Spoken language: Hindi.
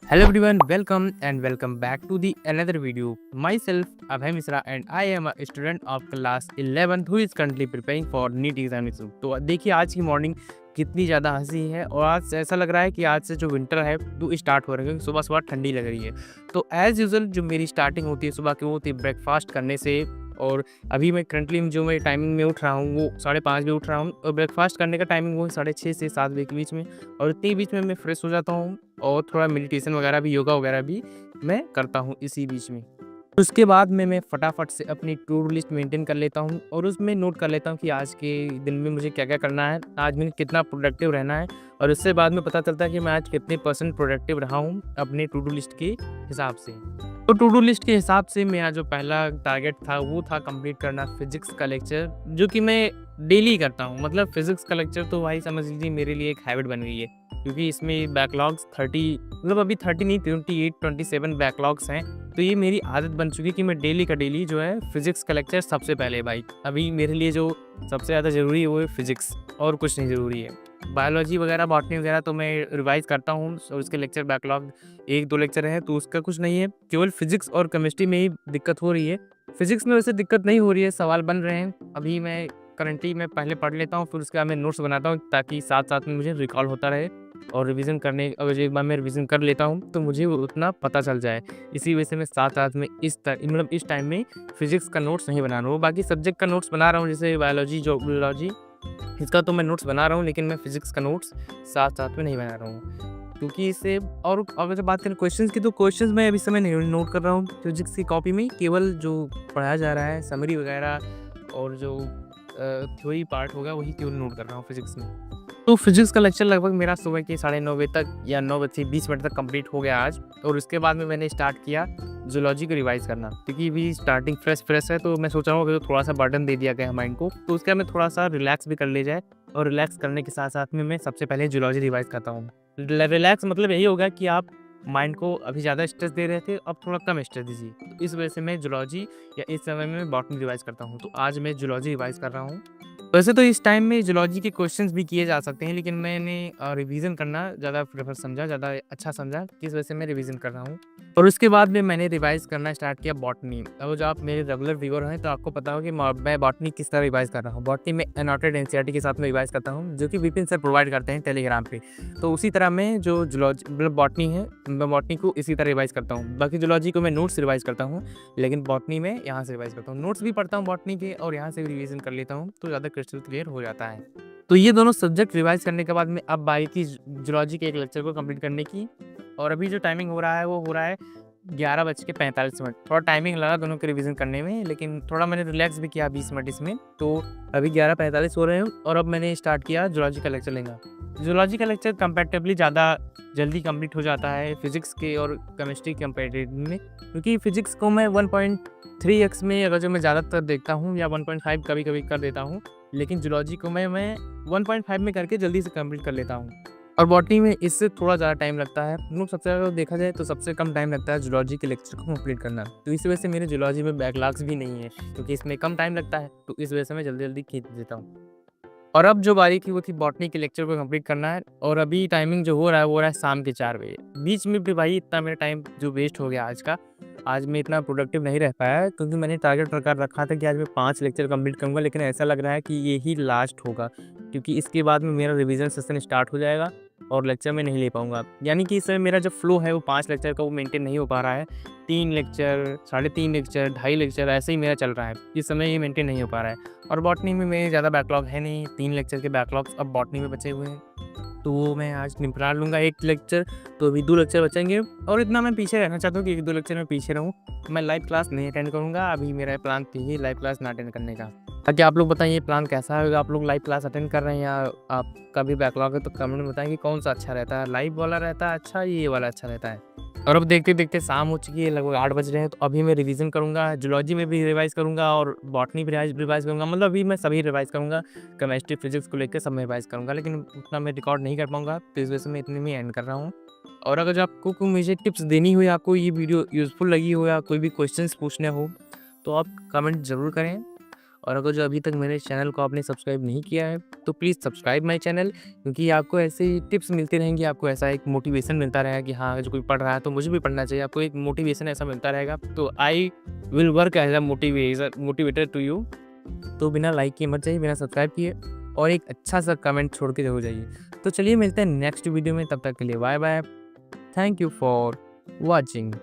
Hello everyone, welcome back to the another video. Myself Abhay Misra and I am a student of class 11th who is currently preparing for NEET examination. तो देखिए आज की मॉर्निंग कितनी ज़्यादा हंसी है और आज ऐसा लग रहा है कि आज से जो विंटर है वो स्टार्ट हो रहा है क्योंकि सुबह सुबह ठंडी लग रही है। तो एज़ यूजुअल जो मेरी स्टार्टिंग होती है सुबह की वो होती है ब्रेकफास्ट करने से। और अभी मैं करंटली जो मैं टाइमिंग में उठ रहा हूँ वो 5:30 बजे उठ रहा हूँ और ब्रेकफास्ट करने का टाइमिंग वो 6:30 से 7 बजे के बीच में। और इतने बीच में मैं फ्रेश हो जाता हूँ और थोड़ा मेडिटेशन वगैरह भी, योगा वगैरह भी मैं करता हूँ इसी बीच में। उसके बाद में मैं फटाफट से अपनी टू डू लिस्ट मेंटेन कर लेता हूँ और उसमें नोट कर लेता हूँ कि आज के दिन में मुझे क्या-क्या करना है, आज मैंने कितना प्रोडक्टिव रहना है। और उससे बाद में पता चलता है कि मैं आज कितने % प्रोडक्टिव रहा हूँ अपने टू डू लिस्ट के हिसाब से। तो टू डू लिस्ट के हिसाब से मेरा जो पहला टारगेट था वो था कंप्लीट करना फिज़िक्स का लेक्चर, जो कि मैं डेली करता हूँ। मतलब फिज़िक्स का लेक्चर तो भाई समझ लीजिए मेरे लिए एक हैबिट बन गई है, क्योंकि इसमें बैकलॉग्स 30 मतलब अभी 30 नहीं 28, 27 बैकलॉग्स हैं। तो ये मेरी आदत बन चुकी है कि मैं डेली का डेली जो है फिज़िक्स का लेक्चर सबसे पहले भाई। अभी मेरे लिए जो सबसे ज़्यादा ज़रूरी है वो है फिज़िक्स, और कुछ नहीं ज़रूरी है। बायोलॉजी वगैरह, बॉटनी वगैरह तो मैं रिवाइज़ करता हूँ और उसके लेक्चर बैकलॉग 1-2 लेक्चर हैं तो उसका कुछ नहीं है। केवल फिज़िक्स और केमिस्ट्री में ही दिक्कत हो रही है। फिज़िक्स में वैसे दिक्कत नहीं हो रही है, सवाल बन रहे हैं। अभी मैं करंटली मैं पहले पढ़ लेता हूँ, फिर उसके बाद मैं नोट्स बनाता हूँ ताकि साथ-साथ में मुझे रिकॉल होता रहे और रिवीज़न करने, अगर एक बार मैं रिवीज़न कर लेता हूँ तो मुझे वो उतना पता चल जाए। इसी वजह से मैं साथ-साथ में इस टाइम में फिज़िक्स का नोट्स नहीं बना रहा हूँ। बाकी सब्जेक्ट का नोट्स बना रहा हूँ, जैसे बायोलॉजी, ज़ूलॉजी, इसका तो मैं नोट्स बना रहा हूँ, लेकिन मैं फिज़िक्स का नोट्स साथ-साथ में नहीं बना रहा हूँ। क्योंकि इससे और अगर बात करें क्वेश्चंस की, तो क्वेश्चंस मैं अभी समय नहीं नोट कर रहा हूँ फिज़िक्स की कॉपी में। केवल जो पढ़ाया जा रहा है समरी वगैरह और जो थ्योरी पार्ट होगा वही केवल नोट कर रहा हूँ फिज़िक्स में। तो फिज़िक्स का लेक्चर लगभग मेरा सुबह के 9:30 बजे तक या 9 बज के 20 मिनट तक कंप्लीट हो गया आज। और उसके बाद में मैंने स्टार्ट किया ज़ूलॉजी को रिवाइज़ करना, क्योंकि अभी स्टार्टिंग फ्रेश है तो मैं सोच रहा हूँ अभी तो थोड़ा-सा बर्डन दे दिया गया है माइंड को, तो उसके बाद में थोड़ा-सा रिलैक्स भी कर लिया जाए। और रिलैक्स करने के साथ-साथ में मैं सबसे पहले ज़ूलॉजी रिवाइज़ करता हूँ। रिलैक्स मतलब यही होगा कि आप माइंड को अभी ज़्यादा स्ट्रेस दे रहे थे, अब थोड़ा कम स्ट्रेस दीजिए। तो इस वजह से मैं ज़ूलॉजी या इस समय में बॉटनी रिवाइज़ करता हूँ। तो आज मैं ज़ूलॉजी रिवाइज़ कर रहा हूँ। वैसे तो इस टाइम में ज़ूलॉजी के क्वेश्चंस भी किए जा सकते हैं, लेकिन मैंने रिवीज़न करना ज़्यादा प्रेफ़र समझा, ज़्यादा अच्छा समझा, इस वजह से मैं रिवीज़न कर रहा हूँ। और उसके बाद में मैंने रिवाइज़ करना स्टार्ट किया बॉटनी। अब जो आप मेरे रेगुलर व्यूअर हैं तो आपको पता होगा कि मैं बॉटनी किस तरह रिवाइज़ कर रहा हूँ। बॉटनी में एनॉटेड एनसीईआरटी के साथ में रिवाइज़ करता हूँ, जो कि विपिन सर प्रोवाइड करते हैं टेलीग्राम पे। तो उसी तरह मैं जो ज़ूलॉजी मतलब बॉटनी है, मैं बॉटनी को इसी तरह रिवाइज़ करता हूँ। बाकी ज़ूलॉजी को मैं नोट्स रिवाइज़ करता हूँ, लेकिन बॉटनी में यहाँ से रिवाइज़ करता हूँ। नोट्स भी पढ़ता हूँ बॉटनी के और यहाँ से भी रिवीज़न कर लेता हूँ, तो ज़्यादा क्रिस्टल क्लियर हो जाता है। तो ये दोनों सब्जेक्ट रिवाइज़ करने के बाद में अब बारी थी ज़ूलॉजी के एक लेक्चर को कंप्लीट करने की। और अभी जो टाइमिंग हो रहा है वो हो रहा है 11:45। थोड़ा टाइमिंग लगा दोनों के रिवीजन करने में, लेकिन थोड़ा मैंने रिलैक्स भी किया 20 मिनट इसमें। तो अभी 11:45 हो रहे हैं और अब मैंने स्टार्ट किया ज़ूलॉजी का लेक्चर लेना। ज़ूलॉजी का लेक्चर कंपैरेटिवली ज़्यादा जल्दी कंप्लीट हो जाता है फिज़िक्स के और केमिस्ट्री कंपैरेटिवली में, क्योंकि फिज़िक्स को मैं 1.3x में अगर जो मैं ज़्यादातर देखता हूँ, या 1.5 कभी-कभी कर देता हूँ, लेकिन ज़ूलॉजी को मैं 1.5 में करके जल्दी से कंप्लीट कर लेता हूँ। और बॉटनी में इससे थोड़ा ज़्यादा टाइम लगता है। मतलब सबसे ज़्यादा देखा जाए तो सबसे कम टाइम लगता है ज़ूलॉजी के लेक्चर को कंप्लीट करना। तो इस वजह से मेरे ज़ूलॉजी में बैकलॉग्स भी नहीं है, क्योंकि इसमें कम टाइम लगता है, तो इस वजह से मैं जल्दी-जल्दी खींच देता हूँ। और अब जो बारी थी वो थी बॉटनी के लेक्चर को कंप्लीट करना है, और अभी टाइमिंग जो हो रहा है वो हो रहा है शाम के 4 बजे। बीच में भी भाई इतना मेरा टाइम जो वेस्ट हो गया आज का, आज मैं इतना प्रोडक्टिव नहीं रह पाया, क्योंकि मैंने टारगेट प्रकार रखा था कि आज मैं 5 लेक्चर कंप्लीट करूँगा, लेकिन ऐसा लग रहा है कि ये ही लास्ट होगा, क्योंकि इसके बाद में मेरा रिवीजन सेशन स्टार्ट हो जाएगा और लेक्चर मैं नहीं ले पाऊँगा। यानी कि इस समय मेरा जो फ्लो है वो 5 लेक्चर का वो मेंटेन नहीं हो पा रहा है। 3 लेक्चर, 3.5 लेक्चर, 2.5 लेक्चर ऐसे ही मेरा चल रहा है। इस समय ये मेंटेन नहीं हो पा रहा है। और बॉटनी में मेरे ज़्यादा बैकलॉग है नहीं, 3 लेक्चर के बैकलॉग्स अब बॉटनी में बचे हुए हैं। तो वो मैं आज निपटा लूँगा 1 लेक्चर, तो अभी 2 लेक्चर बचेंगे। और इतना मैं पीछे रहना चाहता हूँ कि 1-2 लेक्चर में पीछे रहूँ। मैं लाइव क्लास नहीं अटेंड करूँगा, अभी मेरा प्लान तो यही लाइव क्लास ना अटेंड करने का। ताकि आप लोग बताइए प्लान कैसा होगा? आप लोग लाइव क्लास अटेंड कर रहे हैं या आपका भी बैकलॉग है? तो कमेंट में बताएँ कि कौन-सा अच्छा रहता है? लाइव वाला रहता है अच्छा, ये वाला अच्छा रहता है? और अब देखते-देखते शाम हो चुकी है, लगभग 8 बज रहे हैं, तो अभी मैं रिवीज़न करूँगा, ज़ूलॉजी में भी रिवाइज़ करूँगा और बॉटनी भी रिवाइज़ करूँगा। मतलब अभी मैं सभी रिवाइज़ करूँगा, केमिस्ट्री, फिज़िक्स को लेके सब मैं रिवाइज़ करूँगा, लेकिन उतना मैं रिकॉर्ड नहीं कर पाऊँगा, तो इस वजह से मैं इतने में एंड कर रहा हूँ। और अगर जो आपको कोई मुझे टिप्स देनी हो या आपको ये वीडियो यूज़फुल लगी हो या कोई भी क्वेश्चंस पूछने हो, तो आप कमेंट ज़रूर करें। और अगर जो अभी तक मेरे चैनल को आपने सब्सक्राइब नहीं किया है तो प्लीज़ सब्सक्राइब माई चैनल, क्योंकि आपको ऐसे ही टिप्स मिलती रहेंगी, आपको ऐसा एक मोटिवेशन मिलता रहेगा कि हाँ, जो कोई पढ़ रहा है तो मुझे भी पढ़ना चाहिए। आपको एक मोटिवेशन ऐसा मिलता रहेगा, तो I will work as a motivator to you. तो बिना लाइक किए मत जाइए, बिना सब्सक्राइब किए, और एक अच्छा सा कमेंट छोड़ के जरूर जाइए। तो चलिए मिलते हैं नेक्स्ट वीडियो में, तब तक के लिए bye bye. Thank you for watching.